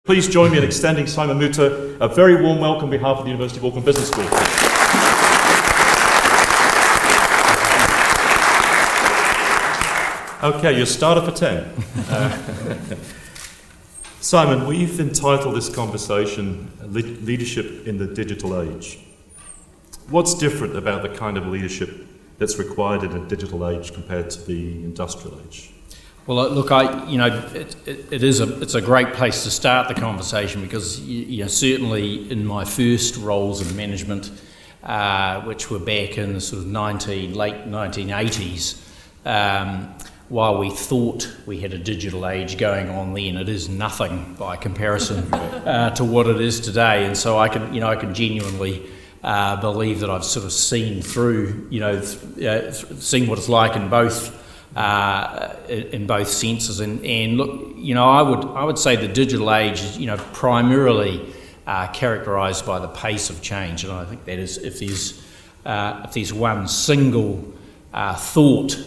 Please join me in extending Simon Moutter a very warm welcome on behalf of the University of Auckland Business School. Okay, you're started for 10. Simon, we've entitled this conversation Leadership in the Digital Age. What's different about the kind of leadership that's required in a digital age compared to the industrial age? Well, look, it's a great place to start the conversation because, certainly in my first roles in management, which were back in the sort of late 1980s, while we thought we had a digital age going on then, it is nothing by comparison to what it is today. And so I can genuinely believe that I've sort of seen through, seen what it's like in both senses. And look, I would say the digital age is, primarily characterised by the pace of change. And I think that is, if there's one single thought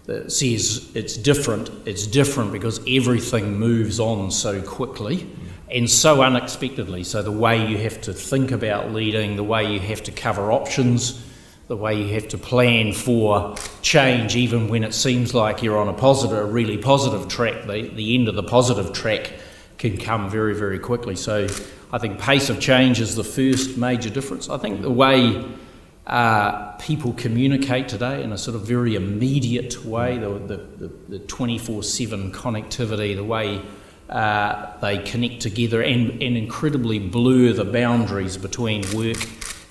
that says it's different because everything moves on so quickly and so unexpectedly. So the way you have to think about leading, the way you have to cover options, the way you have to plan for change, even when it seems like you're on a really positive track, the end of the positive track can come very, very quickly. So I think pace of change is the first major difference. I think the way people communicate today in a sort of very immediate way, the 24/7 connectivity, the way they connect together and incredibly blur the boundaries between work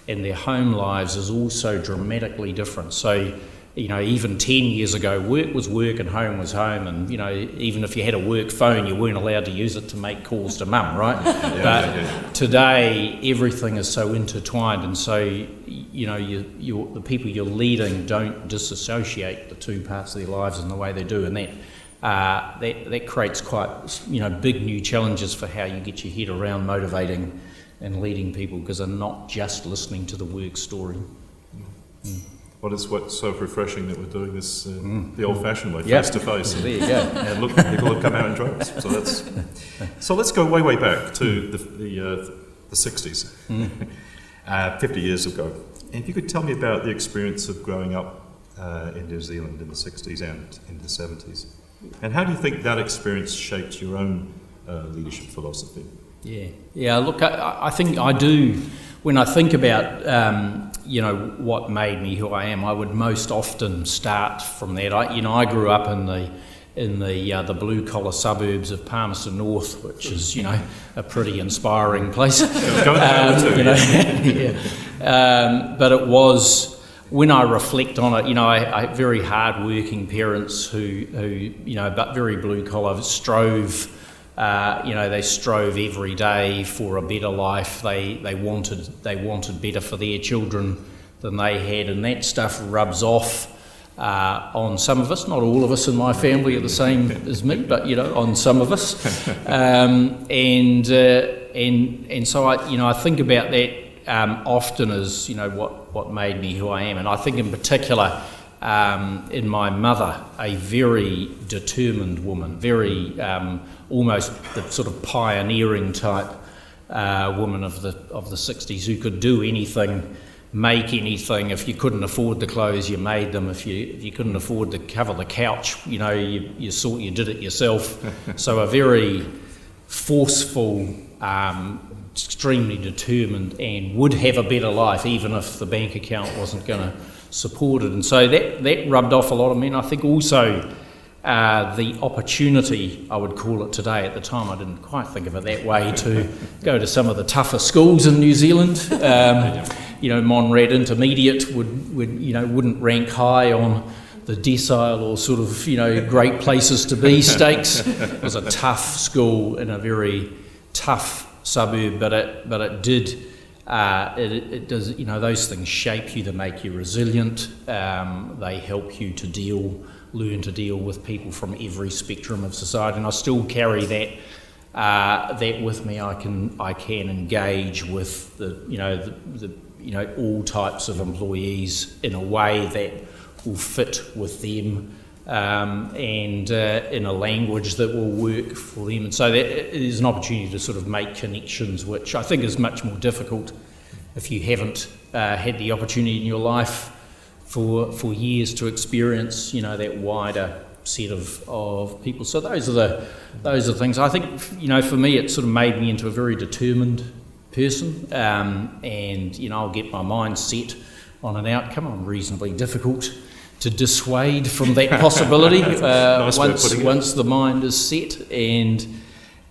and their home lives is also dramatically different. So, even 10 years ago, work was work and home was home, and, even if you had a work phone, you weren't allowed to use it to make calls to mum, right? Today, everything is so intertwined, and so, the people you're leading don't disassociate the two parts of their lives in the way they do, and that creates quite, big new challenges for how you get your head around motivating and leading people, because they're not just listening to the work story. Well, it's what's so refreshing that we're doing this the old-fashioned way, face to face. There you go. And look, people have come out in droves. So let's go way back to the 60s, 50 years ago. And if you could tell me about the experience of growing up in New Zealand in the 60s and in the 70s, and how do you think that experience shaped your own leadership philosophy? Yeah. Look, I think I do. When I think about, what made me who I am, I would most often start from that. I grew up in the blue collar suburbs of Palmerston North, which is, a pretty inspiring place. But it was, when I reflect on it, I had very hard working parents who but very blue collar, strove. They strove every day for a better life. They wanted better for their children than they had, and that stuff rubs off on some of us. Not all of us in my family are the same as me, but on some of us. And so I think about that often as what made me who I am, and I think in particular. In my mother, a very determined woman, very almost the sort of pioneering type woman of the 60s, who could do anything, make anything. If you couldn't afford the clothes, you made them. If you couldn't afford to cover the couch, you did it yourself. So a very forceful, extremely determined, and would have a better life even if the bank account wasn't going to support it. And so that rubbed off a lot on me. And I think also the opportunity, I would call it today, at the time I didn't quite think of it that way, to go to some of the tougher schools in New Zealand. Monrad Intermediate wouldn't rank high on the decile or sort of great places to be stakes. It was a tough school in a very tough suburb, but it did. It does, those things shape you, to make you resilient. They help you to learn to deal with people from every spectrum of society, and I still carry that with me. I can engage with all types of employees in a way that will fit with them, and in a language that will work for them. And so that is an opportunity to sort of make connections, which I think is much more difficult if you haven't had the opportunity in your life for years to experience, that wider set of people. So those are things. I think, for me, it sort of made me into a very determined person, and I'll get my mind set on an outcome. I'm reasonably difficult to dissuade from that possibility once the mind is set, and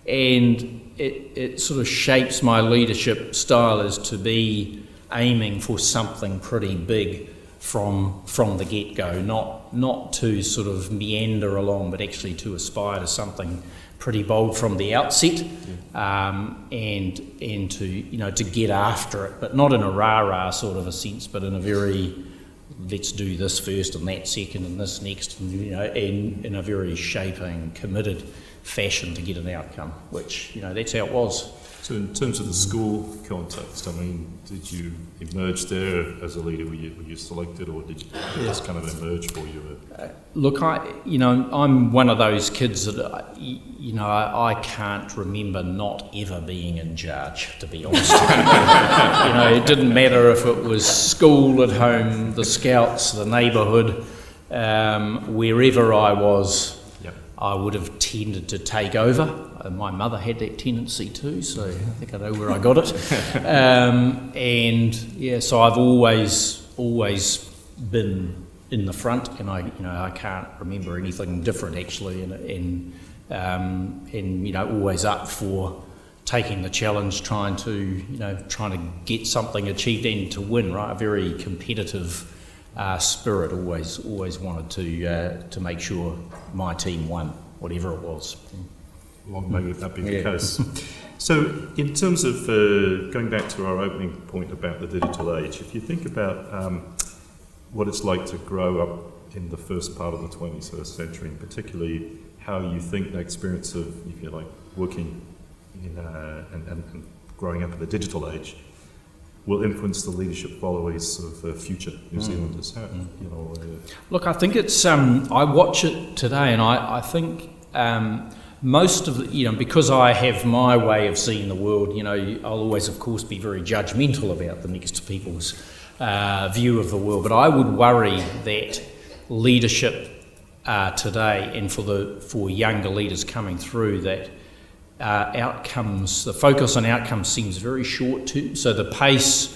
it sort of shapes my leadership style as to be aiming for something pretty big from the get-go, not to sort of meander along, but actually to aspire to something pretty bold from the outset, and to get after it, but not in a rah-rah sort of a sense, but in a very let's do this first and that second and this next, and in a very shaping, committed fashion to get an outcome, which that's how it was. So in terms of the school context, I mean, did you emerge there as a leader? Were you selected, or did you just kind of emerge for you? Look, I'm one of those kids that, I can't remember not ever being in charge, to be honest. It didn't matter if it was school, at home, the scouts, the neighbourhood, wherever I was, I would have tended to take over. My mother had that tendency too, so I think I know where I got it. So I've always been in the front, and I can't remember anything different actually, and always up for taking the challenge, trying to get something achieved and to win. Right, a very competitive spirit. Always wanted to make sure my team won, whatever it was. Long may that be the case. So in terms of going back to our opening point about the digital age, if you think about what it's like to grow up in the first part of the 21st century, and particularly how you think the experience of, if you like, working in and growing up in the digital age will influence the leadership qualities of future New Zealanders. Look, I think it's, I watch it today, and I think most of the, because I have my way of seeing the world, I'll always, of course, be very judgmental about the next people's view of the world. But I would worry that leadership today, and for younger leaders coming through, that the focus on outcomes seems very short term. So the pace,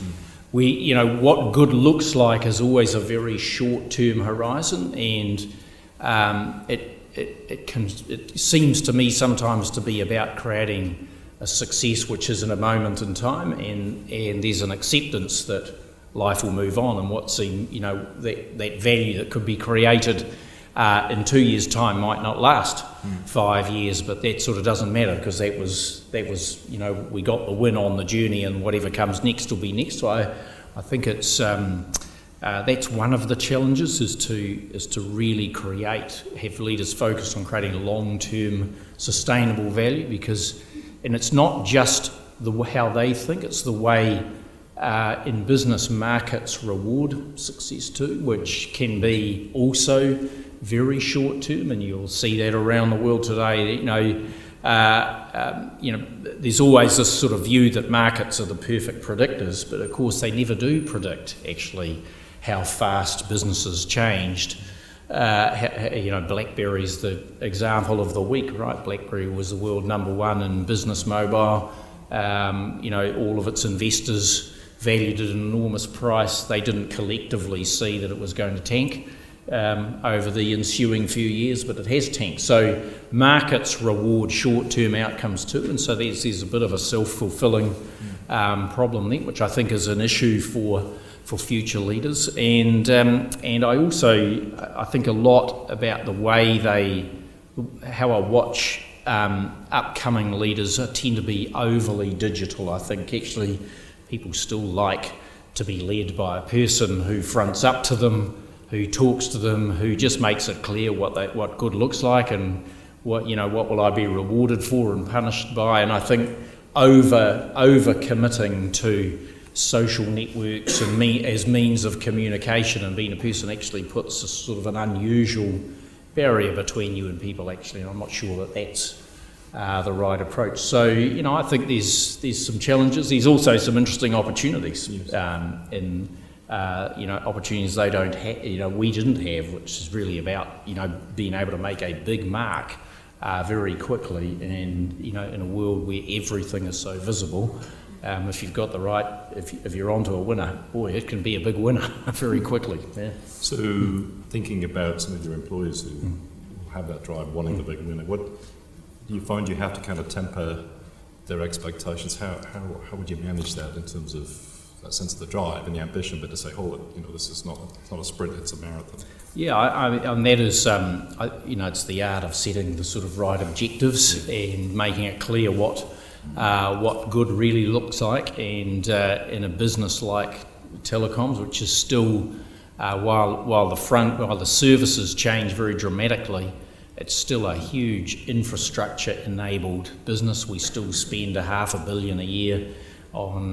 what good looks like is always a very short term horizon, and it seems to me sometimes to be about creating a success which is in a moment in time, and there's an acceptance that life will move on, and that value that could be created in 2 years' time might not last 5 years, but that sort of doesn't matter, because that was we got the win on the journey, and whatever comes next will be next. So I think it's that's one of the challenges, is to really have leaders focused on creating long-term sustainable value, and it's not just how they think, it's the way in business markets reward success too, which can be also very short-term, and you'll see that around the world today. There's always this sort of view that markets are the perfect predictors, but of course they never do predict actually how fast businesses changed. BlackBerry's the example of the week, right? BlackBerry was the world #1 in business mobile. All of its investors valued it at an enormous price. They didn't collectively see that it was going to tank over the ensuing few years, but it has tanked. So markets reward short-term outcomes too, and so there's a bit of a self-fulfilling problem there, which I think is an issue for future leaders, and I think a lot about the way how I watch upcoming leaders tend to be overly digital. I think actually people still like to be led by a person who fronts up to them, who talks to them, who just makes it clear what good looks like, and what will I be rewarded for and punished by. And I think over committing to social networks and as means of communication, and being a person actually puts a sort of an unusual barrier between you and people, actually, and I'm not sure that that's the right approach. So, I think there's some challenges. There's also some interesting opportunities in opportunities they don't have, we didn't have, which is really about, being able to make a big mark very quickly, and, in a world where everything is so visible. If you've got the right, if you're onto a winner, boy, it can be a big winner very quickly. Yeah. So, thinking about some of your employees who have that drive, wanting the big winner, what do you find you have to kind of temper their expectations? How would you manage that in terms of that sense of the drive and the ambition, but to say, this is not a sprint, it's a marathon? Yeah, and that is, it's the art of setting the sort of right objectives and making it clear what good really looks like. And in a business like telecoms, which is still, while the services change very dramatically, it's still a huge infrastructure-enabled business. We still spend $500 million a year in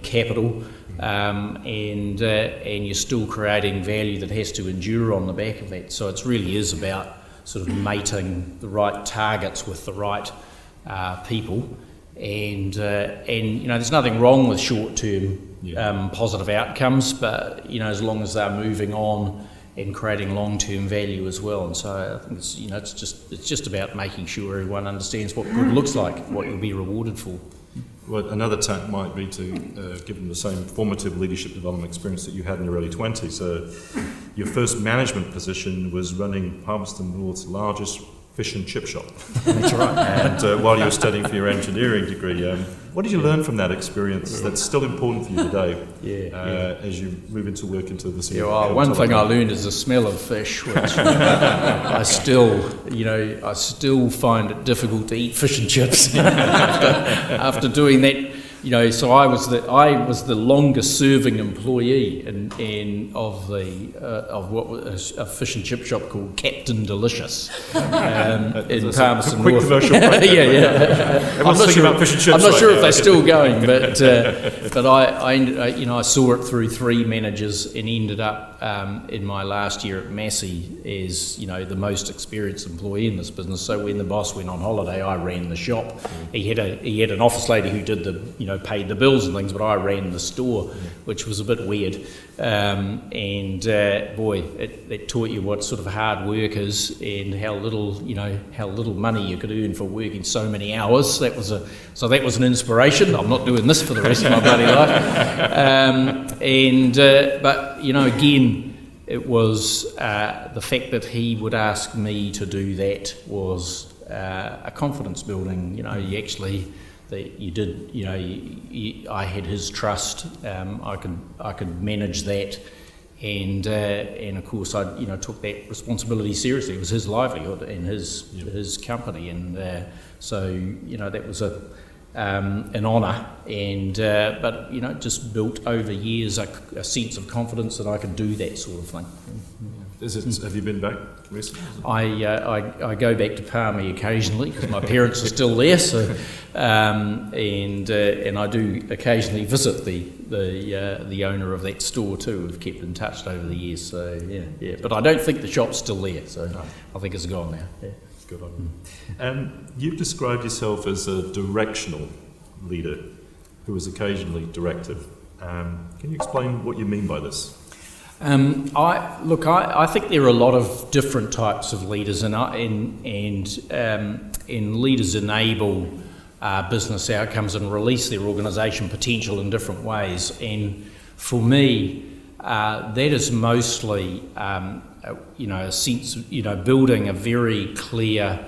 capital, and you're still creating value that has to endure on the back of that. So it really is about sort of mating the right targets with the right people, and there's nothing wrong with short-term positive outcomes, but as long as they're moving on and creating long-term value as well. And so I think it's just about making sure everyone understands what good looks like, what you'll be rewarded for. Well, another tack might be to give them the same formative leadership development experience that you had in your early 20s. Your first management position was running Palmerston North's largest fish and chip shop. That's right. And while you were studying for your engineering degree, what did you learn from that experience that's still important for you today as you move into work into the senior? One thing I learned is the smell of fish, which I still find it difficult to eat fish and chips after doing that. So I was the longest serving employee of what was a fish and chip shop called Captain Delicious in Palmerston Quick North. commercial break. I'm not sure about fish and chips. I'm not sure if they're still going, but I saw it through 3 managers and ended up in my last year at Massey as the most experienced employee in this business. So when the boss went on holiday, I ran the shop. He had an office lady who did the paid the bills and things, but I ran the store, which was a bit weird. It taught you what sort of hard work is and how little money you could earn for working so many hours. That was an inspiration. I'm not doing this for the rest of my bloody life. But again, it was the fact that he would ask me to do that was a confidence building. I had his trust. I could manage that, and of course I took that responsibility seriously. It was his livelihood and his company, and so that was an honour, and but just built over years a sense of confidence that I could do that sort of thing. Have you been back recently? I go back to Palmy occasionally because my parents are still there. So, and I do occasionally visit the owner of that store too. We've kept in touch over the years. So yeah. But I don't think the shop's still there. So no. I think it's gone now. Yeah. Good on you. You've described yourself as a directional leader who is occasionally directive. Can you explain what you mean by this? I think there are a lot of different types of leaders, and leaders enable business outcomes and release their organisation potential in different ways. And for me, that is mostly, a sense of, building a very clear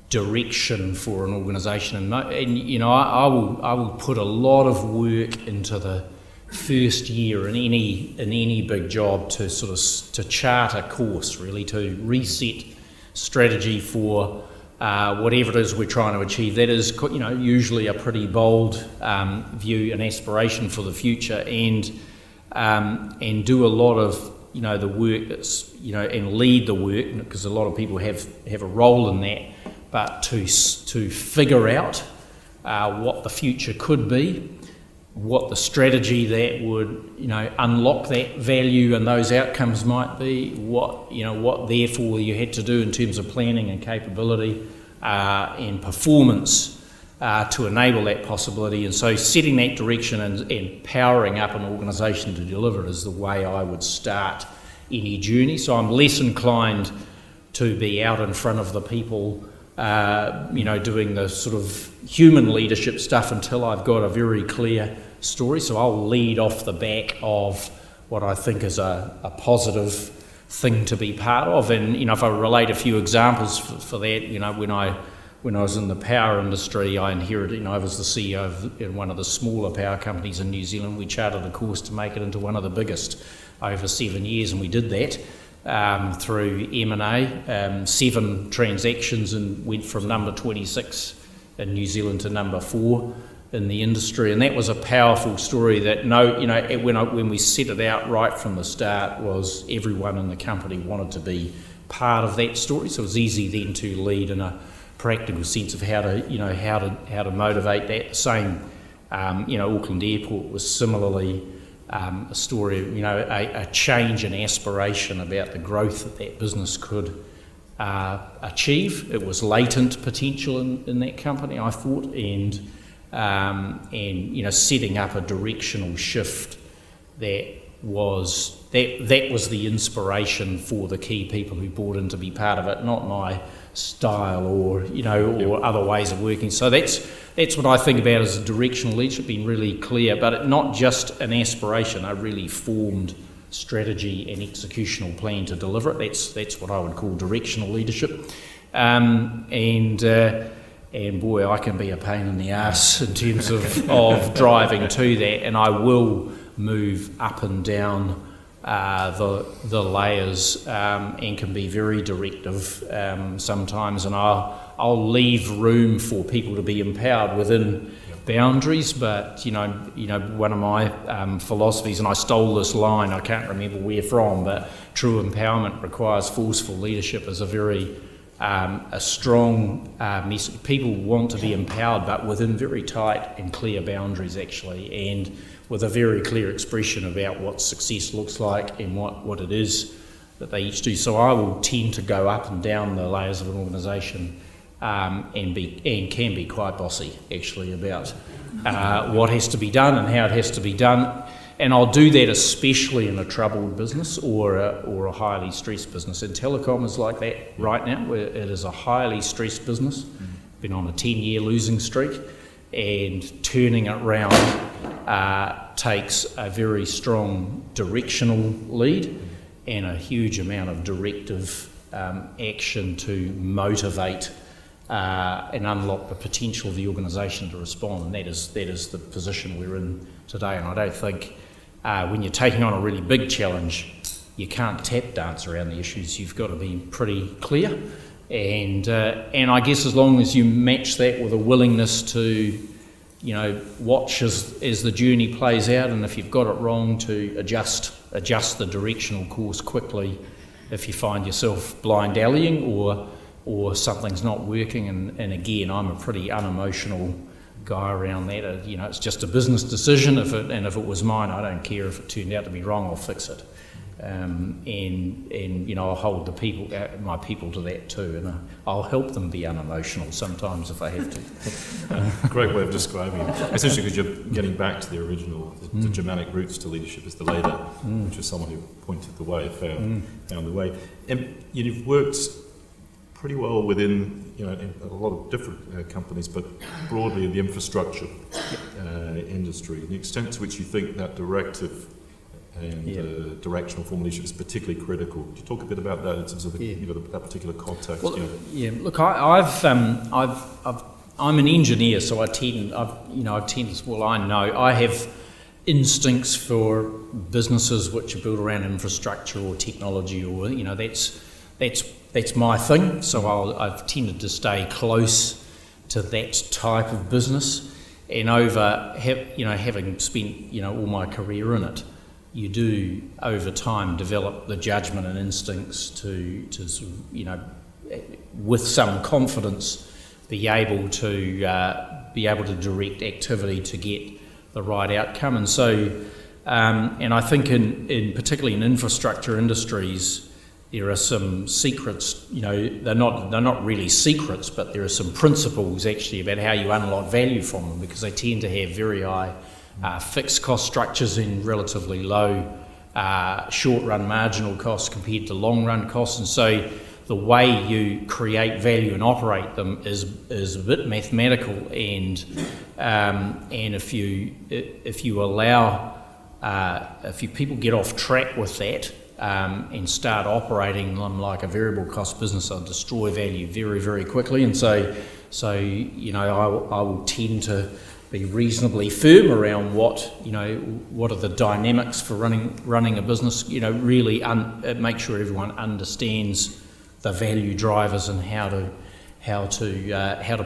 direction for an organisation. And I will put a lot of work into the first year in any big job to to chart a course, really, to reset strategy for whatever it is we're trying to achieve. That is, usually a pretty bold view and aspiration for the future, and do a lot of the work that's and lead the work, because a lot of people have a role in that, but to figure out what the future could be. what the strategy that would, unlock that value and those outcomes might be, what therefore you had to do in terms of planning and capability and performance to enable that possibility. And so setting that direction and powering up an organisation to deliver it is the way I would start any journey. So I'm less inclined to be out in front of the people, doing the sort of human leadership stuff until I've got a very clear story. So I'll lead off the back of what I think is a positive thing to be part of. And, if I relate a few examples for that, when I was in the power industry, I inherited, I was the CEO of one of the smaller power companies in New Zealand. We charted a course to make it into one of the biggest over 7 years, and we did that through M&A, 7 transactions, and went from number 26 in New Zealand to number 4 in the industry. And that was a powerful story that when we set it out right from the start, was everyone in the company wanted to be part of that story. So it was easy then to lead in a practical sense of how to motivate that. The same, Auckland Airport was similarly a story of a change in aspiration about the growth that business could achieve. It was latent potential in that company, I thought, and setting up a directional shift that was the inspiration for the key people who bought in to be part of it, not my style or other ways of working. So that's what I think about as a directional leadership, being really clear, but not just an aspiration, a really formed strategy and executional plan to deliver it. That's what I would call directional leadership. And boy, I can be a pain in the arse in terms of driving to that, and I will move up and down the layers and can be very directive sometimes, and I'll leave room for people to be empowered within boundaries. But one of my philosophies, and I stole this line, I can't remember where from, but true empowerment requires forceful leadership, is a very a strong message. People want to be empowered, but within very tight and clear boundaries, actually, and with a very clear expression about what success looks like and what it is that they each do. So I will tend to go up and down the layers of an organisation and can be quite bossy, actually, about what has to be done and how it has to be done. And I'll do that especially in a troubled business or a highly stressed business. And telecom is like that right now, where it is a highly stressed business, been on a 10-year losing streak, and turning it round takes a very strong directional lead and a huge amount of directive action to motivate and unlock the potential of the organisation to respond. And that is the position we're in today. And I don't think when you're taking on a really big challenge, you can't tap dance around the issues. You've got to be pretty clear. And I guess as long as you match that with a willingness to, watch as the journey plays out, and if you've got it wrong, to adjust the directional course quickly if you find yourself blind alleying or something's not working. And again, I'm a pretty unemotional guy around that. It's just a business decision. If it was mine, I don't care if it turned out to be wrong. I'll fix it. I'll hold my people to that too, and I'll help them be unemotional sometimes if I have to. Great way of describing it. Essentially, because you're getting back to the original, the Germanic roots to leadership is the leader, which is someone who pointed the way, found the way. And you've worked pretty well within, in a lot of different companies, but broadly in the infrastructure industry. The extent to which you think that directive and directional form leadership is particularly critical. Could you talk a bit about that in terms of that particular context? Well, look, I'm an engineer, so I have instincts for businesses which are built around infrastructure or technology, or that's my thing. So I've tended to stay close to that type of business, and having spent all my career in it, you do over time develop the judgment and instincts to sort of, with some confidence, be able to direct activity to get right outcome. And so, and I think in particularly in infrastructure industries, there are some secrets. They're not really secrets, but there are some principles actually about how you unlock value from them, because they tend to have very high fixed cost structures and relatively low short-run marginal costs compared to long-run costs. And so the way you create value and operate them is a bit mathematical, and if you allow people get off track with that and start operating them like a variable cost business, they'll destroy value very, very quickly. And so I will tend to be reasonably firm around what are the dynamics for running a business. Really make sure everyone understands the value drivers and how to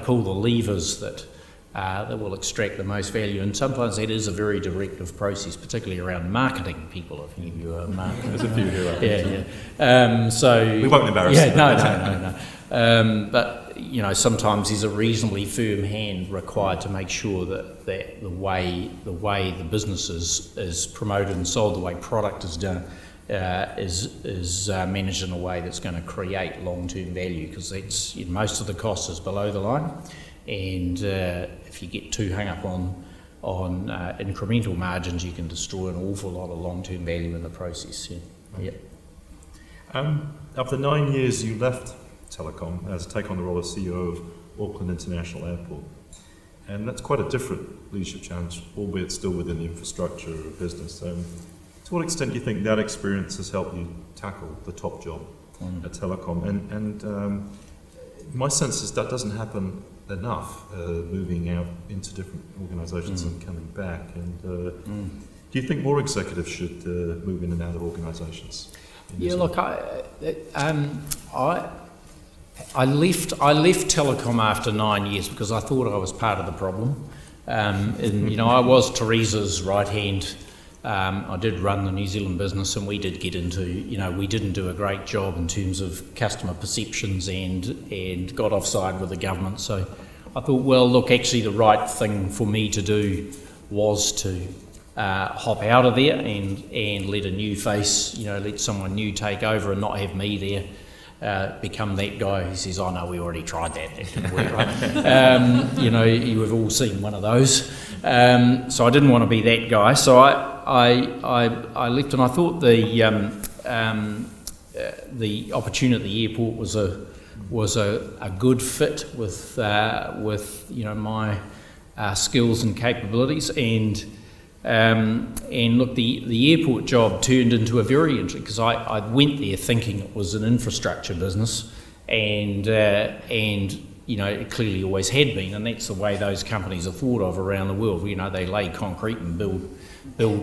pull the levers that will extract the most value. And sometimes that is a very directive process, particularly around marketing people. If you are marketing, there's a few here. So we won't embarrass them. No. But sometimes there's a reasonably firm hand required to make sure that the way the business is promoted and sold, the way product is done, is managed in a way that's going to create long-term value, because that's most of the cost is below the line, and if you get too hung up on incremental margins, you can destroy an awful lot of long-term value in the process. After 9 years, you left Telecom to take on the role of CEO of Auckland International Airport, and that's quite a different leadership challenge, albeit still within the infrastructure business. To what extent do you think that experience has helped you tackle the top job at Telecom? And my sense is that doesn't happen enough, moving out into different organisations and coming back. And do you think more executives should move in and out of organisations? Yeah, look, I left Telecom after 9 years because I thought I was part of the problem. I was Teresa's right hand. I did run the New Zealand business, and we did get into, we didn't do a great job in terms of customer perceptions and got offside with the government. So I thought, well, look, actually the right thing for me to do was to hop out of there and let a new face, let someone new take over and not have me there. Become that guy who says, "Oh no, we already tried that. That didn't work." Right? You've all seen one of those. So I didn't want to be that guy. So I left, and I thought the opportunity at the airport was a good fit with my skills and capabilities, and look, the airport job turned into a very interesting, because I went there thinking it was an infrastructure business, and it clearly always had been, and that's the way those companies are thought of around the world. They lay concrete and build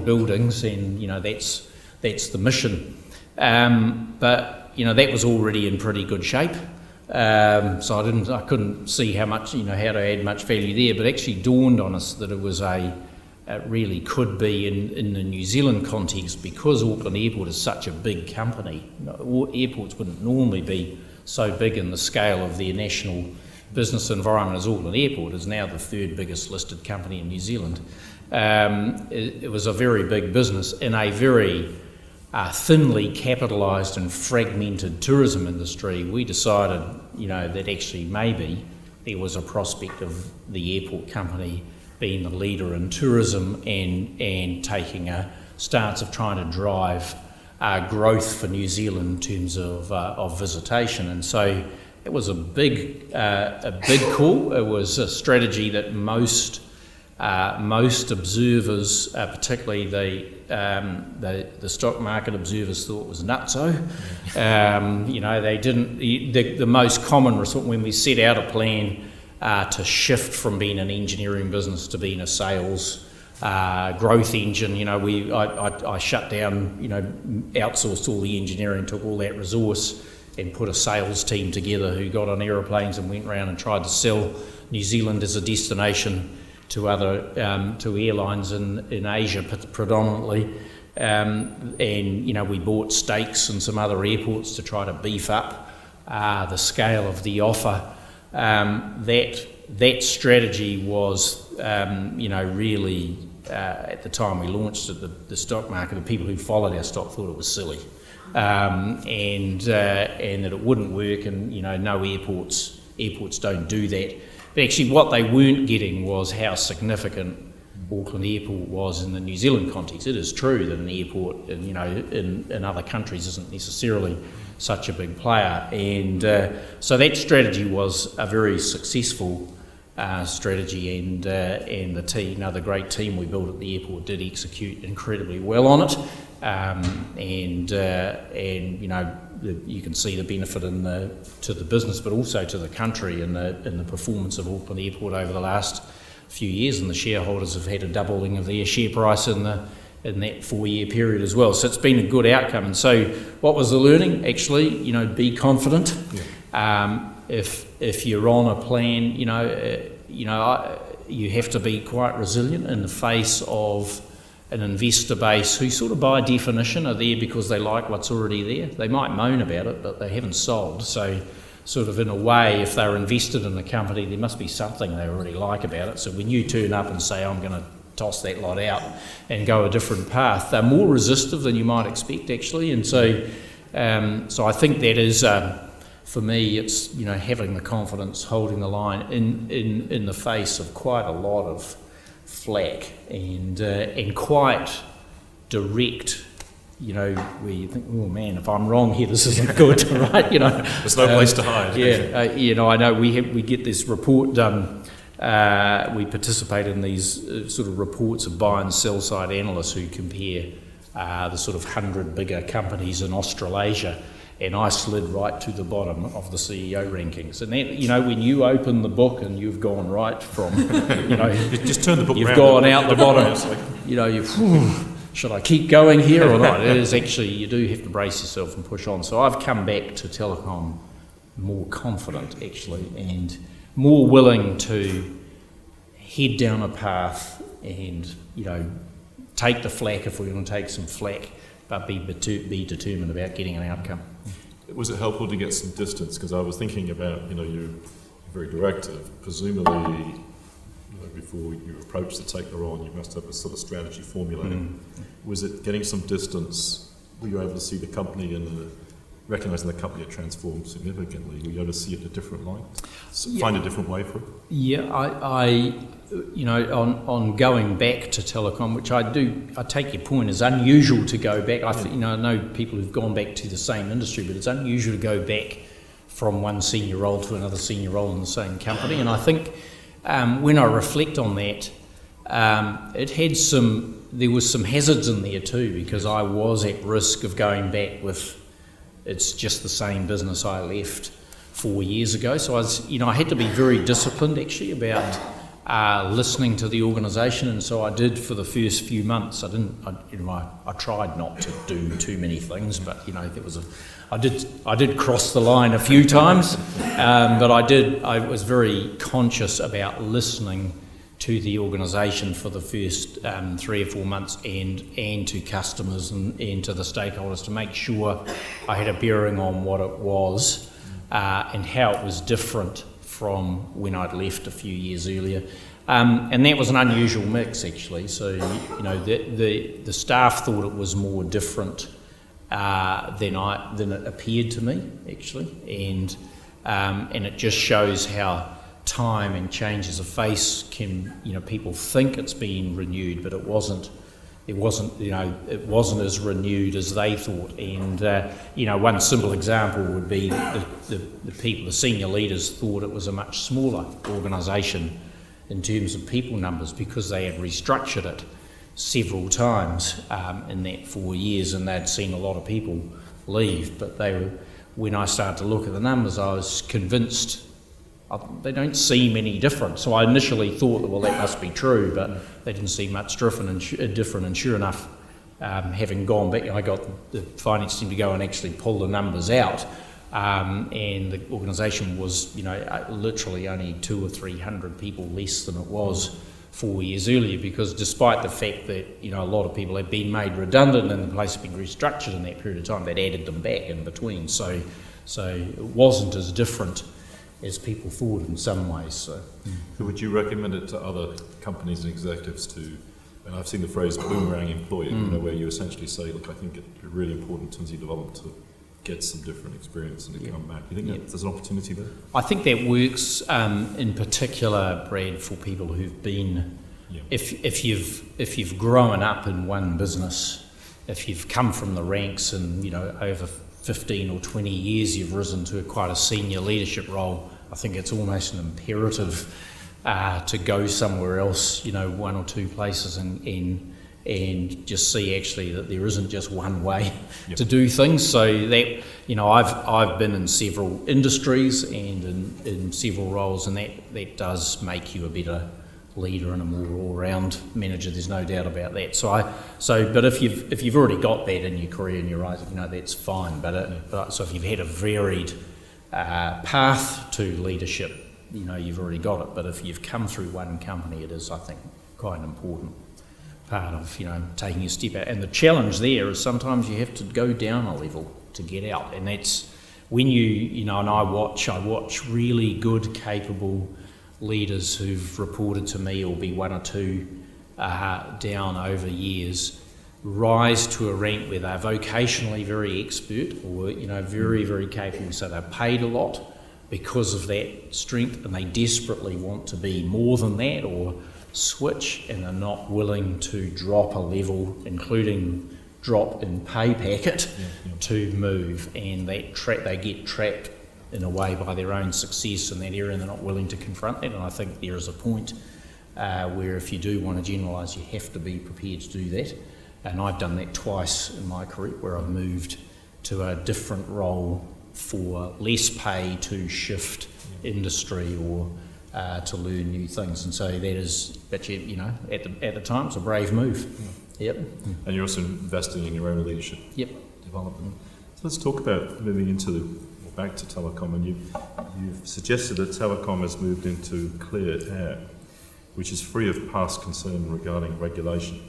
buildings, and that's the mission. But that was already in pretty good shape. So I couldn't see how to add much value there. But it actually dawned on us that it really could be in the New Zealand context, because Auckland Airport is such a big company. Airports wouldn't normally be so big in the scale of their national business environment as Auckland Airport is now, the third biggest listed company in New Zealand. It was a very big business in a very thinly capitalised and fragmented tourism industry. We decided, that actually maybe there was a prospect of the airport company being the leader in tourism and taking a stance of trying to drive growth for New Zealand in terms of visitation. And so it was a big call. It was a strategy that most observers, particularly the stock market observers, thought was nutso. They didn't. The most common result when we set out a plan to shift from being an engineering business to being a sales growth engine. I shut down. Outsourced all the engineering, took all that resource, and put a sales team together who got on aeroplanes and went around and tried to sell New Zealand as a destination to other to airlines in Asia predominantly, and we bought stakes in some other airports to try to beef up the scale of the offer. That strategy was really at the time we launched it, the stock market, the people who followed our stock thought it was silly, and that it wouldn't work, and no airports don't do that. But actually, what they weren't getting was how significant Auckland Airport was in the New Zealand context. It is true that an airport, in other countries, isn't necessarily such a big player, and so that strategy was a very successful strategy, and the team, the great team we built at the airport did execute incredibly well on it, and you can see the benefit to the business, but also to the country in the performance of Auckland Airport over the last few years, and the shareholders have had a doubling of their share price in that 4-year period as well. So it's been a good outcome. And so what was the learning? Actually, be confident. Yeah. If you're on a plan, you have to be quite resilient in the face of an investor base who sort of by definition are there because they like what's already there. They might moan about it, but they haven't sold. So sort of in a way, if they're invested in the company, there must be something they already like about it. So when you turn up and say, I'm going to toss that lot out and go a different path, they're more resistive than you might expect, actually. And so I think that is, for me, it's having the confidence, holding the line in the face of quite a lot of flack and quite direct. Where you think, oh man, if I'm wrong here, this isn't good, right? There's no place to hide. Yeah, I know we get this report done. We participate in these sort of reports of buy and sell side analysts who compare the sort of 100 bigger companies in Australasia, and I slid right to the bottom of the CEO rankings. And that, when you open the book and you've gone right from, you just turn the book you've around, gone out the bottom. Should I keep going here or not? It is actually, you do have to brace yourself and push on. So I've come back to Telecom more confident, actually, and more willing to head down a path and, take the flack if we're going to take some flack, but be determined about getting an outcome. Was it helpful to get some distance? Because I was thinking about, you're very directive. Presumably, before you approach the take the on, you must have a sort of strategy formulated. Was it getting some distance? Were you able to see the company and recognising the company had transformed significantly? Were you able to see it in a different light? Find a different way for it? Yeah, I on going back to Telecom, which I take your point, is unusual to go back. I know people who've gone back to the same industry, but it's unusual to go back from one senior role to another senior role in the same company. And I think when I reflect on that, there was some hazards in there too, because I was at risk of going back with it's just the same business I left 4 years ago. So I had to be very disciplined actually about listening to the organisation, and so I did for the first few months. I tried not to do too many things, but I did cross the line a few times, but I was very conscious about listening to the organisation for the first 3 or 4 months, and to customers and to the stakeholders, to make sure I had a bearing on what it was and how it was different from when I'd left a few years earlier. And that was an unusual mix actually. So the staff thought it was more different than it appeared to me actually, and it just shows how time and changes of face can, people think it's been renewed, but it wasn't as renewed as they thought. And one simple example would be the senior leaders thought it was a much smaller organisation in terms of people numbers, because they had restructured it several times in that 4 years, and they'd seen a lot of people leave. But when I started to look at the numbers, I was convinced they don't seem any different. So I initially thought that, well, that must be true, but they didn't seem much different. And sure enough, having gone back, I got the finance team to go and actually pull the numbers out, and the organisation was, literally only 200 or 300 people less than it was 4 years earlier, because despite the fact that, a lot of people had been made redundant and the place had been restructured in that period of time, they'd added them back in between. So it wasn't as different as people thought in some ways. So would you recommend it to other companies and executives to and I've seen the phrase boomerang employer, where you essentially say, look, I think it'd be really important in terms of your development to get some different experience and to come back. Do you think that there's an opportunity there? I think that works in particular, Brad, for people who've been, if you've grown up in one business, if you've come from the ranks and over 15 or 20 years you've risen to quite a senior leadership role, I think it's almost an imperative to go somewhere else, one or two places and just see actually that there isn't just one way to do things. So that, I've been in several industries and in several roles, and that does make you a better leader and a more all-round manager. There's no doubt about that. But if you've already got that in your career and your eyes, that's fine. But so if you've had a varied path to leadership, you've already got it. But if you've come through one company, it is, I think, quite an important part of taking a step out. And the challenge there is sometimes you have to go down a level to get out, and that's when and I watch really good, capable leaders who've reported to me, or be one or two down over years, rise to a rank where they're vocationally very expert, or very, very capable, so they're paid a lot because of that strength, and they desperately want to be more than that or switch, and are not willing to drop a level, including drop in pay packet, to move, and they get trapped in a way by their own success in that area, and they're not willing to confront that. And I think there is a point where if you do want to generalise, you have to be prepared to do that. And I've done that twice in my career, where I've moved to a different role for less pay to shift industry or to learn new things. And so that is, at the time, it's a brave move. Yep. And you're also investing in your own leadership development. So let's talk about moving back to telecom, and you've suggested that telecom has moved into clear air, which is free of past concern regarding regulation.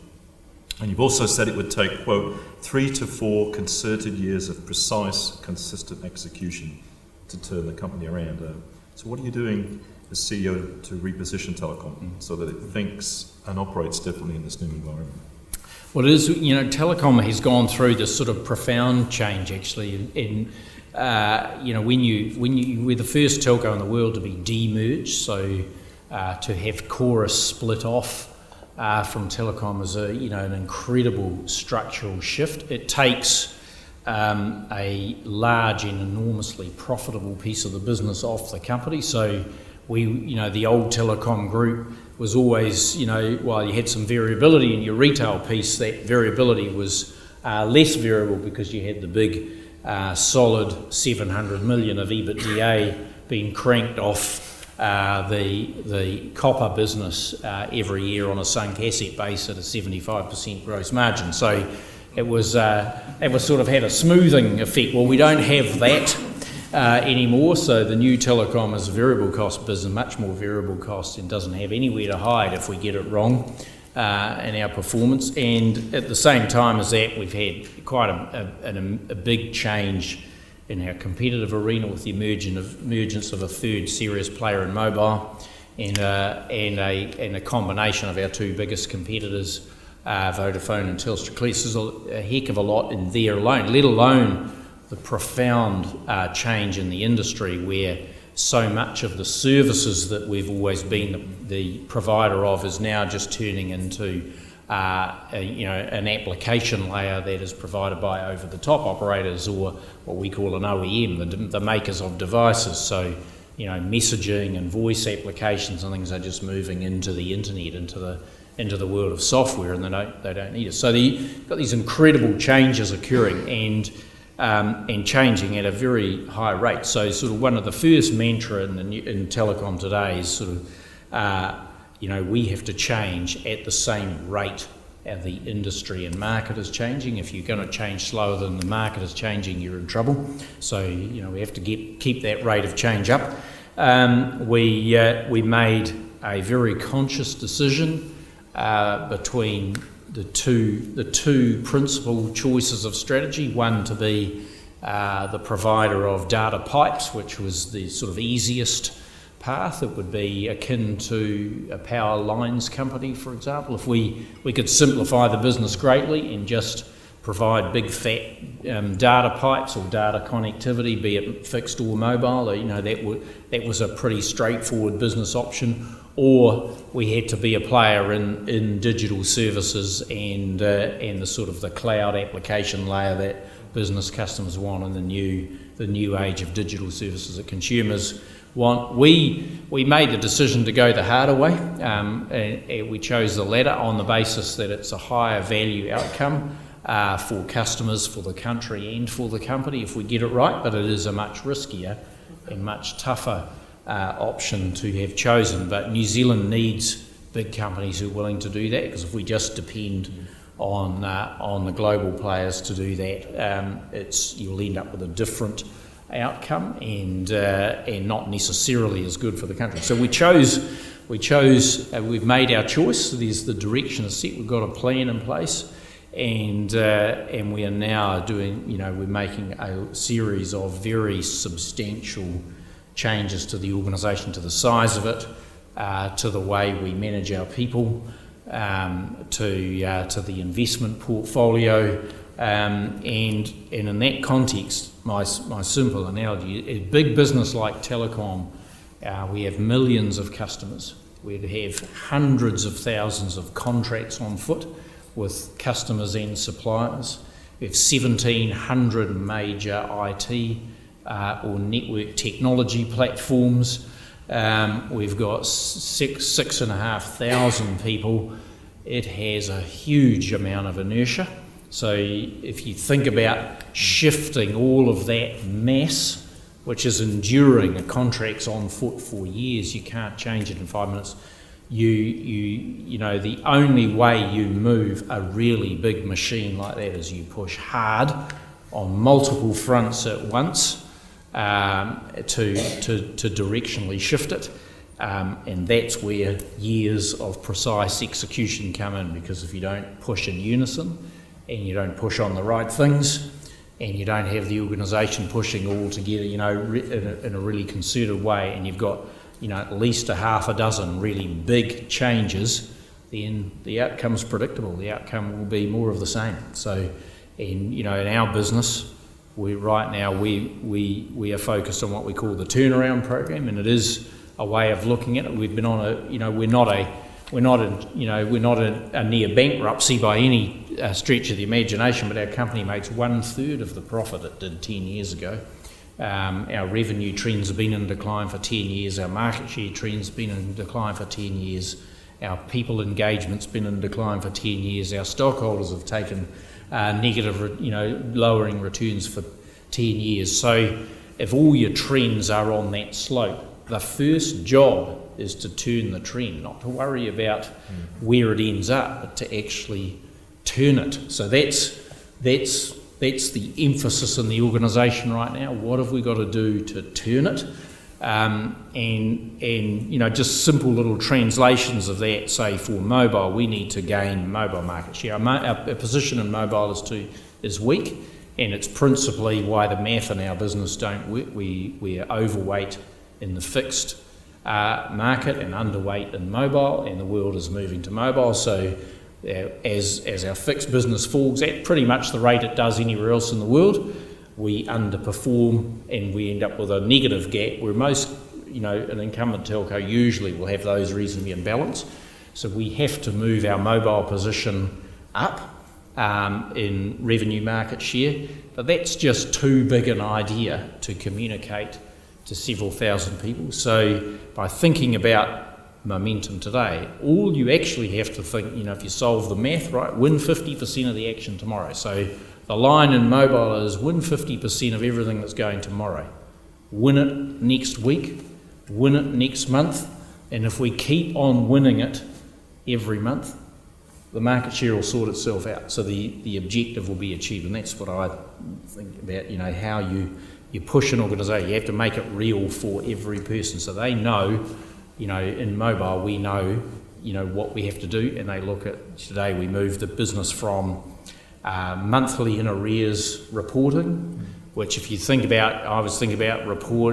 And you've also said it would take, quote, 3 to 4 concerted years of precise, consistent execution to turn the company around. So what are you doing as CEO to reposition telecom so that it thinks and operates differently in this new environment? Well, it is, telecom has gone through this sort of profound change, actually, in when we're the first telco in the world to be demerged, so to have Chorus split off from Telecom is an incredible structural shift. It takes a large and enormously profitable piece of the business off the company. So the old Telecom group was always, while you had some variability in your retail piece, that variability was less variable because you had the big solid 700 million of EBITDA being cranked off the copper business every year on a sunk asset base at a 75% gross margin. So it was sort of had a smoothing effect. Well, we don't have that anymore. So the new Telecom is a variable cost business, much more variable cost, and doesn't have anywhere to hide if we get it wrong in our performance. And at the same time as that, we've had quite a big change in our competitive arena with the emergence of a third serious player in mobile, and a combination of our two biggest competitors, Vodafone and Telstra. There's a heck of a lot in there alone, let alone the profound change in the industry, where so much of the services that we've always been the provider of is now just turning into an application layer that is provided by over-the-top operators, or what we call an OEM, the makers of devices. So, messaging and voice applications and things are just moving into the internet, into the world of software, and they don't need it. So you've got these incredible changes occurring and changing at a very high rate. So sort of one of the first mantra in telecom today is sort of we have to change at the same rate as the industry and market is changing. If you're going to change slower than the market is changing, you're in trouble. So we have to keep that rate of change up. We made a very conscious decision between the two principal choices of strategy. One, to be the provider of data pipes, which was the sort of easiest path. It would be akin to a power lines company, for example. If we could simplify the business greatly and just provide big fat data pipes or data connectivity, be it fixed or mobile, that was a pretty straightforward business option. Or we had to be a player in digital services and the sort of the cloud application layer that business customers want in the new age of digital services that consumers want. We made the decision to go the harder way, and we chose the latter on the basis that it's a higher value outcome for customers, for the country and for the company if we get it right, but it is a much riskier and much tougher option to have chosen. But New Zealand needs big companies who are willing to do that, because if we just depend on the global players to do that, you'll end up with a different outcome and not necessarily as good for the country. So we've made our choice. There's the direction is set. We've got a plan in place, and we are now doing. We're making a series of very substantial changes to the organisation, to the size of it, to the way we manage our people, to the investment portfolio, and in that context, my simple analogy: a big business like Telecom, we have millions of customers. We have hundreds of thousands of contracts on foot with customers and suppliers. We have 1,700 major IT or network technology platforms. We've got 6,500 people. It has a huge amount of inertia. So if you think about shifting all of that mass, which is enduring, contracts on foot for years, you can't change it in 5 minutes. The only way you move a really big machine like that is you push hard on multiple fronts at once to directionally shift it, and that's where years of precise execution come in, because if you don't push in unison and you don't push on the right things and you don't have the organisation pushing all together, in a really concerted way, and you've got at least a half a dozen really big changes, then the outcome's predictable. The outcome will be more of the same. So, in our business, we are focused on what we call the turnaround program, and it is a way of looking at it. We've been on we're not a near bankruptcy by any stretch of the imagination, but our company makes 1/3 of the profit it did 10 years ago. Our revenue trends have been in decline for 10 years. Our market share trends have been in decline for 10 years. Our people engagement's been in decline for 10 years. Our stockholders have taken negative, lowering returns for 10 years. So if all your trends are on that slope, the first job is to turn the trend, not to worry about where it ends up, but to actually turn it. So that's the emphasis in the organisation right now. What have we got to do to turn it? And just simple little translations of that. Say for mobile, we need to gain mobile market share. Our position in mobile is weak, and it's principally why the math in our business don't work. We are overweight in the fixed market and underweight in mobile, and the world is moving to mobile. So as our fixed business falls at pretty much the rate it does anywhere else in the world, we underperform and we end up with a negative gap, where most, an incumbent telco usually will have those reasonably in balance. So we have to move our mobile position up in revenue market share, but that's just too big an idea to communicate to several thousand people. So by thinking about momentum today, all you actually have to think, if you solve the math right, win 50% of the action tomorrow. So the line in mobile is win 50% of everything that's going tomorrow. Win it next week, win it next month, and if we keep on winning it every month, the market share will sort itself out. So the objective will be achieved, and that's what I think about, how you push an organisation. You have to make it real for every person, so they know, in mobile we know, what we have to do, and they look at, today we moved the business from monthly in arrears reporting which if you think about, I was thinking about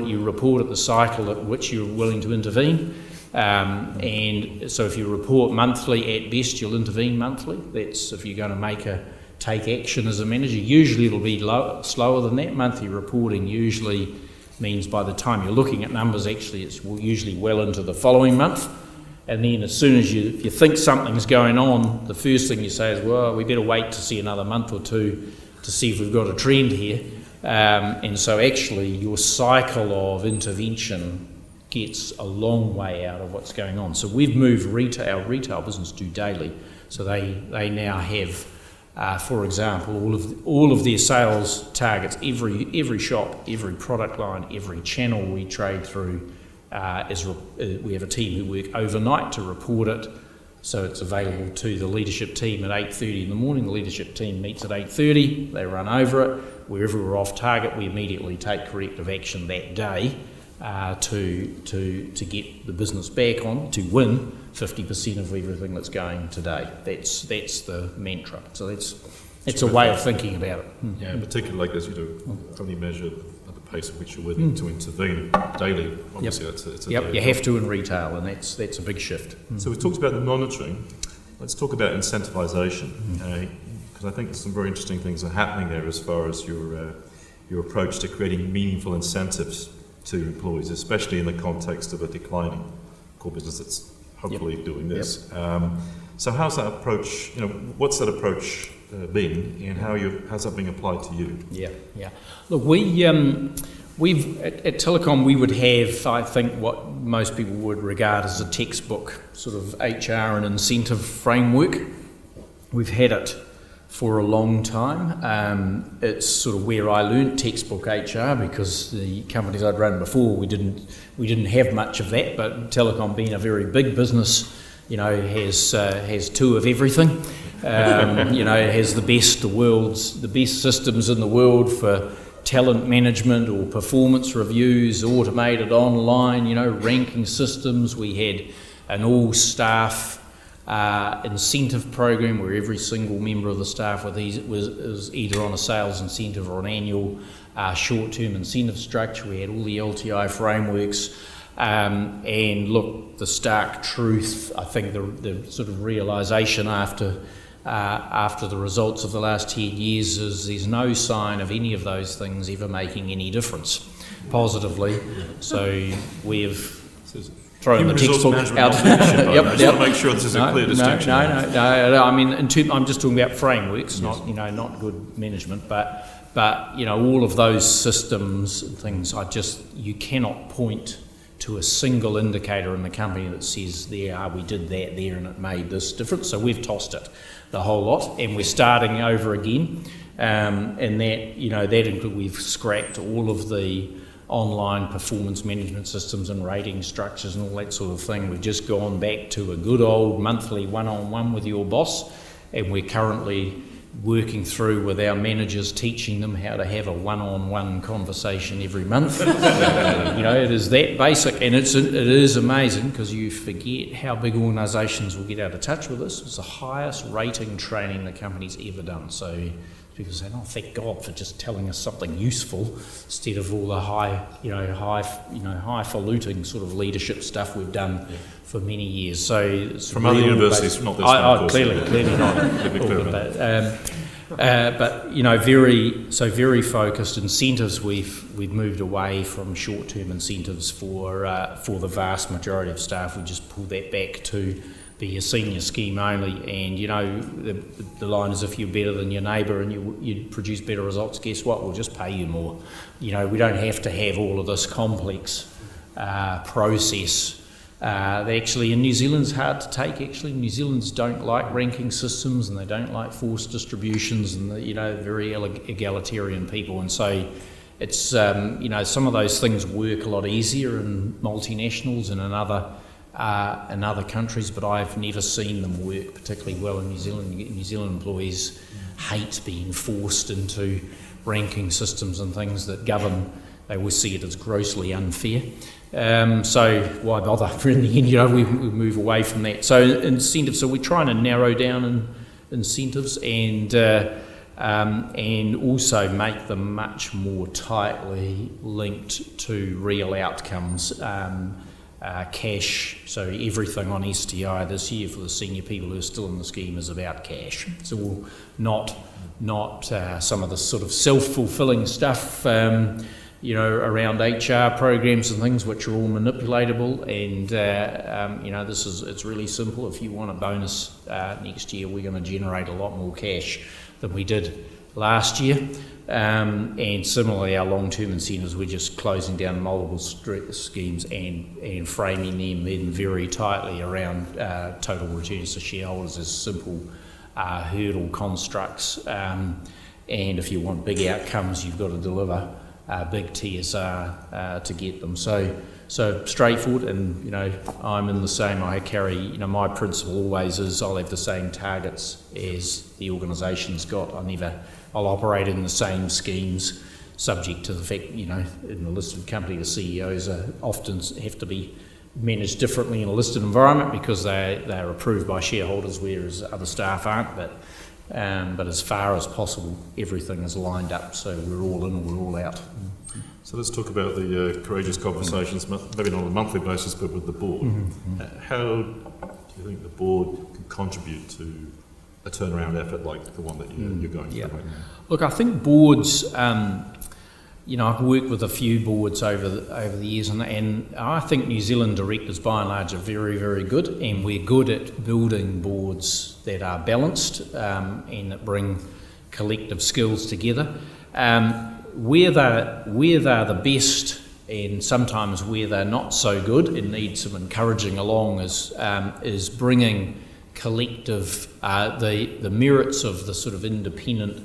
you report at the cycle at which you're willing to intervene. And so if you report monthly, at best you'll intervene monthly. That's if you're going to take action as a manager. Usually it'll be slower than that. Monthly reporting usually means by the time you're looking at numbers, actually it's usually well into the following month. And then as soon as if you think something's going on, the first thing you say is, well, we better wait to see another month or two to see if we've got a trend here. And so actually your cycle of intervention gets a long way out of what's going on. So we've moved our retail business to daily. So they now have, for example, all of their sales targets, every shop, every product line, every channel we trade through, we have a team who work overnight to report it. So it's available to the leadership team at 8:30 in the morning. The leadership team meets at 8:30. They run over it. Wherever we're off target, we immediately take corrective action that day to get the business back on, to win 50% of everything that's going today. That's the mantra. So that's a way of thinking about it. Yeah, particularly like as you do, only measure at the pace at which you're willing to intervene daily. Obviously, it's a yep, you have to in retail, and that's a big shift. So we've talked about the monitoring. Let's talk about incentivisation, because I think some very interesting things are happening there as far as your approach to creating meaningful incentives to employees, especially in the context of a declining core business that's hopefully doing this. So how's that approach, what's that approach been, and how's that being applied to you? Yeah. Look, we've at Telecom we would have, I think, what most people would regard as a textbook sort of HR and incentive framework. We've had it for a long time. It's sort of where I learnt textbook HR, because the companies I'd run before we didn't have much of that. But Telecom, being a very big business, has two of everything. Has the best systems in the world for talent management or performance reviews, automated online, ranking systems. We had an all-staff incentive program where every single member of the staff was either on a sales incentive or an annual short-term incentive structure. We had all the LTI frameworks. And look, the stark truth, I think the sort of realisation after the results of the last 10 years is there's no sign of any of those things ever making any difference positively. So we've thrown the textbook out. I just want to make sure this is a clear distinction. No. I mean, I'm just talking about frameworks, not good management, but all of those systems and things, you cannot point to a single indicator in the company that says we did that there and it made this difference. So we've tossed it, the whole lot, and we're starting over again. And that we've scrapped all of the online performance management systems and rating structures and all that sort of thing. We've just gone back to a good old monthly one-on-one with your boss, and we're currently working through with our managers, teaching them how to have a one-on-one conversation every month. It is that basic, and it is amazing because you forget how big organisations will get out of touch with this. It's the highest rating training the company's ever done. So people say, "Oh, thank God for just telling us something useful," instead of all the highfalutin sort of leadership stuff we've done for many years. So it's from other universities, not this one, of course. Clearly not. But very focused incentives. We've moved away from short-term incentives for the vast majority of staff. We just pulled that back to be a senior scheme only, and the line is, if you're better than your neighbour and you produce better results, guess what? We'll just pay you more. We don't have to have all of this complex process. Actually, in New Zealand's hard to take. Actually, New Zealanders don't like ranking systems, and they don't like forced distributions, and very egalitarian people, and so it's some of those things work a lot easier in multinationals and in other countries, but I've never seen them work particularly well in New Zealand. New Zealand employees hate being forced into ranking systems and things that govern. They always see it as grossly unfair. So why bother? In the end, we move away from that. So incentives. So we're trying to narrow down incentives, and and also make them much more tightly linked to real outcomes. Cash, so everything on STI this year for the senior people who are still in the scheme is about cash. So not some of the sort of self-fulfilling stuff, around HR programs and things which are all manipulatable. And it's really simple. If you want a bonus next year, we're going to generate a lot more cash than we did last year. And similarly, our long-term incentives, we're just closing down multiple schemes and framing them in very tightly around total returns to shareholders as simple hurdle constructs. And if you want big outcomes, you've got to deliver big TSR to get them. So straightforward, and I'm in the same. I carry, my principle always is I'll have the same targets as the organisation's got. I'll operate in the same schemes, subject to the fact, in a listed company, the CEOs often have to be managed differently in a listed environment because they're approved by shareholders, whereas other staff aren't. But as far as possible, everything is lined up, so we're all in, we're all out. So let's talk about the courageous conversations, maybe not on a monthly basis, but with the board. How do you think the board can contribute to a turnaround effort like the one that you're going through right now? Look, I think boards, I've worked with a few boards over the years, and I think New Zealand directors by and large are very, very good, and we're good at building boards that are balanced and that bring collective skills together. Where they're the best, and sometimes where they're not so good and need some encouraging along, is bringing collective, the merits of the sort of independent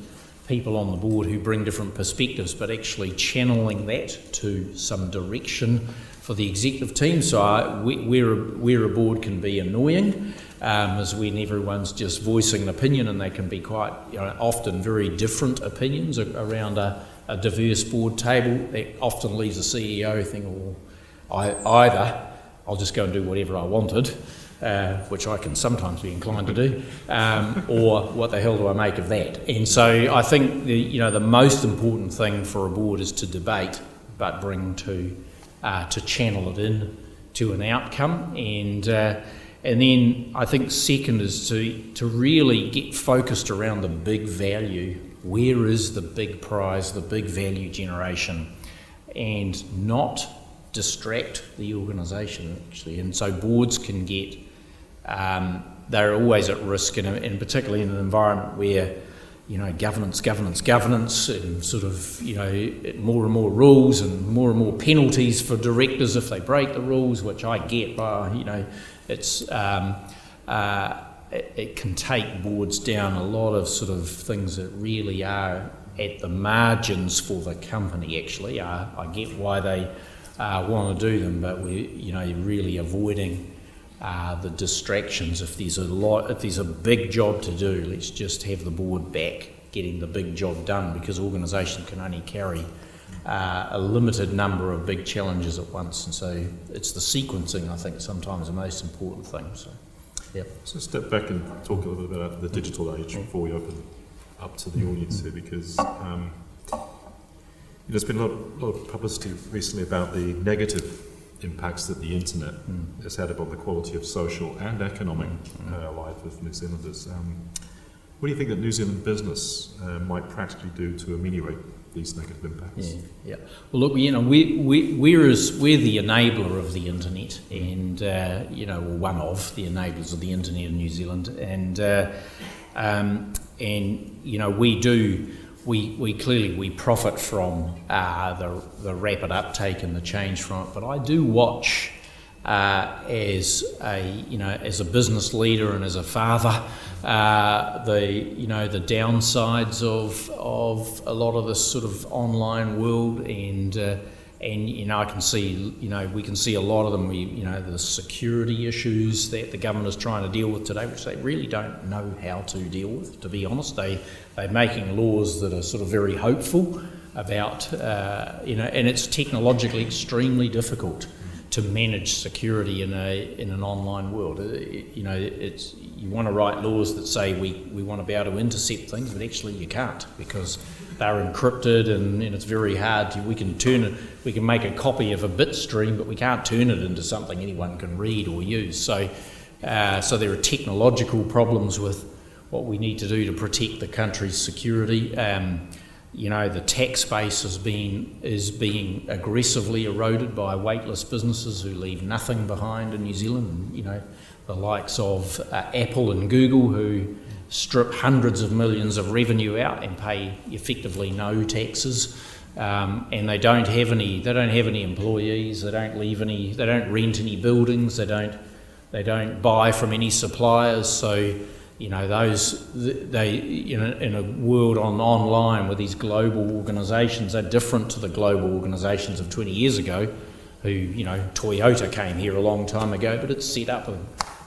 people on the board who bring different perspectives, but actually channeling that to some direction for the executive team. So where a board can be annoying is when everyone's just voicing an opinion, and they can be quite often very different opinions around a diverse board table. That often leaves the CEO thinking, either I'll just go and do whatever I wanted, which I can sometimes be inclined to do, or what the hell do I make of that? And so I think the most important thing for a board is to debate, but bring to channel it in to an outcome. And then I think second is to really get focused around the big value. Where is the big prize, the big value generation, and not distract the organisation actually. And so boards can get, they're always at risk, and particularly in an environment where governance, and sort of more and more rules and more penalties for directors if they break the rules, which I get. It's it can take boards down a lot of sort of things that really are at the margins for the company. Actually, I get why they want to do them, but we're really avoiding the distractions. If there's a big job to do, let's just have the board back getting the big job done, because organisations can only carry a limited number of big challenges at once, and so it's the sequencing, I think, sometimes the most important thing. So, yeah. So step back and talk a little bit about the digital age before we open up to the audience here, because there's been a lot of publicity recently about the negative impacts that the internet has had upon the quality of social and economic life of New Zealanders. What do you think that New Zealand business might practically do to ameliorate these negative impacts? Yeah. Well, look, we're the enabler of the internet, and one of the enablers of the internet in New Zealand, we clearly profit from the rapid uptake and the change from it. But I do watch as a business leader and as a father, the downsides of a lot of this sort of online world, and I can see, we can see a lot of them. The security issues that the government is trying to deal with today, which they really don't know how to deal with, to be honest. They're making laws that are sort of very hopeful about, and it's technologically extremely difficult to manage security in an online world. you want to write laws that say we want to be able to intercept things, but actually you can't, because they're encrypted and it's very hard. We can make a copy of a bit stream, but we can't turn it into something anyone can read or use. So there are technological problems with what we need to do to protect the country's security. The tax base is being aggressively eroded by weightless businesses who leave nothing behind in New Zealand. The likes of Apple and Google, who strip hundreds of millions of revenue out and pay effectively no taxes, and they don't have any employees. They don't rent any buildings. They don't buy from any suppliers. So in a world online where these global organisations are different to the global organisations of 20 years ago, who, Toyota came here a long time ago, but it's set up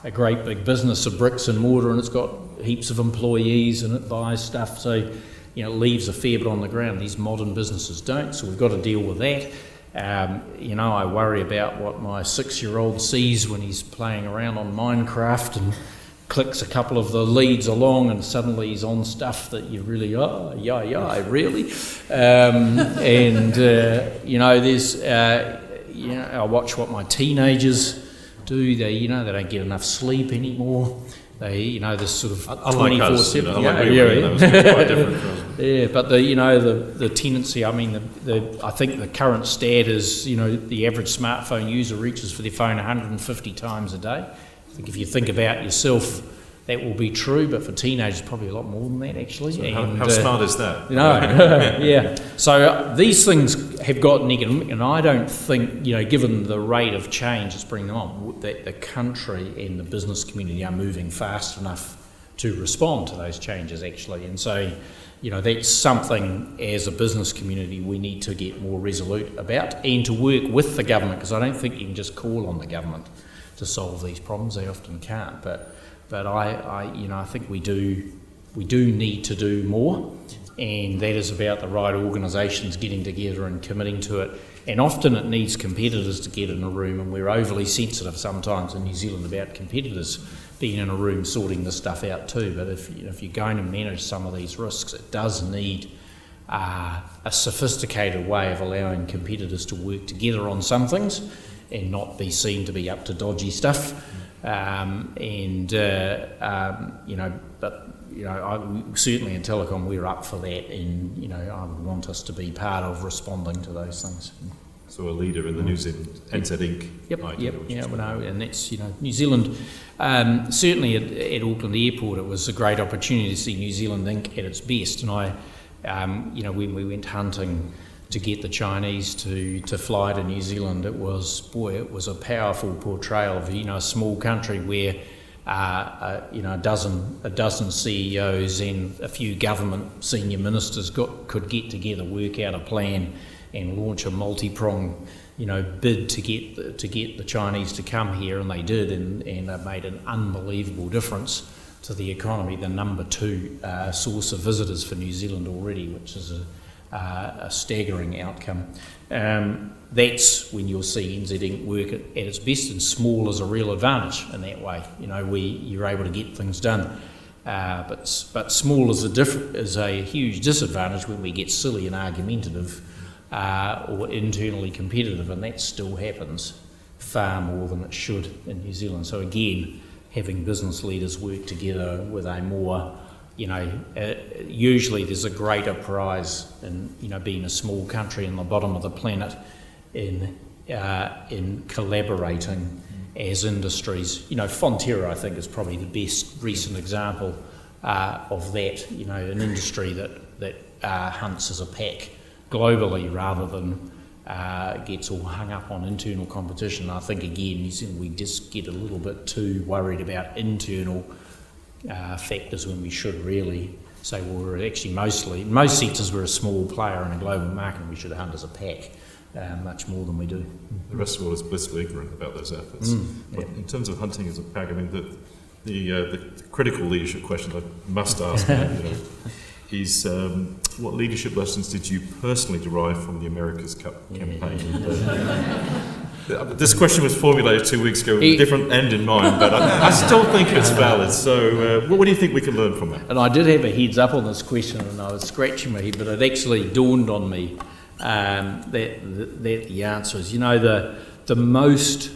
a great big business of bricks and mortar, and it's got heaps of employees and it buys stuff, so it leaves a fair bit on the ground. These modern businesses don't, so we've got to deal with that. I worry about what my 6-year-old sees when he's playing around on Minecraft and clicks a couple of the leads along, and suddenly he's on stuff that you really, really. I watch what my teenagers do. They don't get enough sleep anymore. This sort of 24/7. Quite different from us. Yeah, but the tendency. I think the current stat is the average smartphone user reaches for their phone 150 times a day. I think if you think about yourself, that will be true, but for teenagers, probably a lot more than that, actually. So how smart is that? Yeah. So these things have got negative, and I don't think, given the rate of change that's bringing them on, that the country and the business community are moving fast enough to respond to those changes, actually. And so, that's something as a business community we need to get more resolute about, and to work with the government, because I don't think you can just call on the government to solve these problems. They often can't, but I think we do need to do more, and that is about the right organisations getting together and committing to it. And often it needs competitors to get in a room, and we're overly sensitive sometimes in New Zealand about competitors being in a room sorting this stuff out too. But if you're going to manage some of these risks, it does need a sophisticated way of allowing competitors to work together on some things and not be seen to be up to dodgy stuff. Certainly in Telecom we're up for that, and I would want us to be part of responding to those things. So a leader in the New Zealand NZ Inc. idea. And that's New Zealand. Certainly at Auckland Airport, it was a great opportunity to see New Zealand Inc. at its best. And when we went hunting to get the Chinese to fly to New Zealand, it was a powerful portrayal of a small country where a dozen CEOs and a few government senior ministers could get together, work out a plan, and launch a multi-pronged bid to get the Chinese to come here, and they did, and they made an unbelievable difference to the economy. The number 2 source of visitors for New Zealand already, which is a staggering outcome. That's when you'll see NZ Inc. work at its best, and small is a real advantage in that way. You're able to get things done. But small is a huge disadvantage when we get silly and argumentative or internally competitive, and that still happens far more than it should in New Zealand. So again, having business leaders work together with a more usually there's a greater prize in being a small country in the bottom of the planet in collaborating as industries. Fonterra, I think, is probably the best recent example of that. An industry that hunts as a pack globally rather than gets all hung up on internal competition. I think again, we just get a little bit too worried about internal factors when we should really say, well, we're actually in most sectors we're a small player in a global market, and we should hunt as a pack much more than we do. The rest of the world is blissfully ignorant about those efforts. But in terms of hunting as a pack, the critical leadership question I must ask is what leadership lessons did you personally derive from the America's Cup campaign? This question was formulated 2 weeks ago with a different end in mind, but I still think it's valid. So what do you think we can learn from it? And I did have a heads up on this question, and I was scratching my head, but it actually dawned on me that the answer is, the most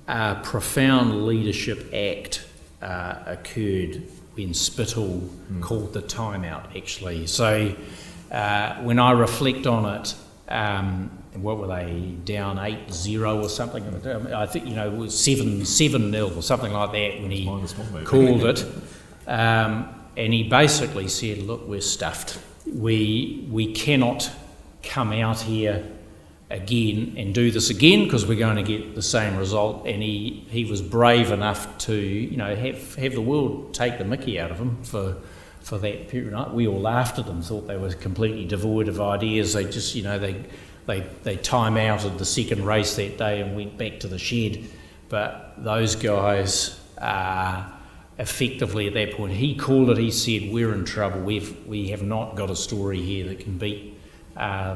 profound leadership act occurred when Spittle called the timeout, actually. So when I reflect on it, what were they, down 8-0 or something? I think, it was 7-0 or something like that when he called it. And he basically said, look, we're stuffed. We cannot come out here again and do this again because we're going to get the same result. And he was brave enough to have the world take the mickey out of him for that period. We all laughed at them, thought they were completely devoid of ideas. They just they time-outed the second race that day and went back to the shed. But those guys effectively at that point, he called it. He said, we're in trouble. We have not got a story here that can beat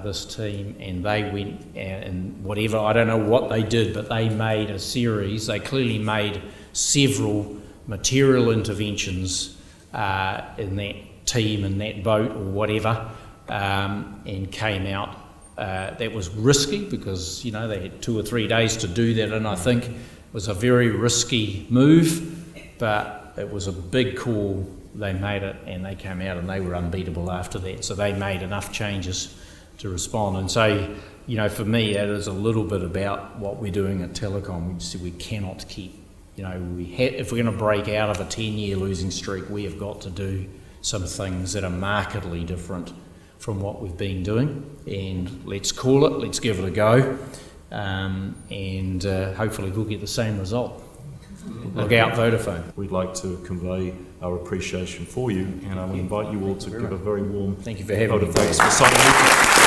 this team, and they went and whatever, I don't know what they did, but they made a series. They clearly made several material interventions in that team, in that boat or whatever, and came out. That was risky because they had 2 or 3 days to do that, and I think it was a very risky move, but it was a big call. They made it, and they came out and they were unbeatable after that. So they made enough changes to respond. And so, for me, that is a little bit about what we're doing at Telecom. We said we cannot keep, if we're going to break out of a 10-year losing streak, we have got to do some things that are markedly different from what we've been doing. And let's call it, let's give it a go, and hopefully we'll get the same result. Look out, Vodafone. We'd like to convey our appreciation for you, and I would invite you all to give a very warm thank you for having me. Thanks for Simon Moutter.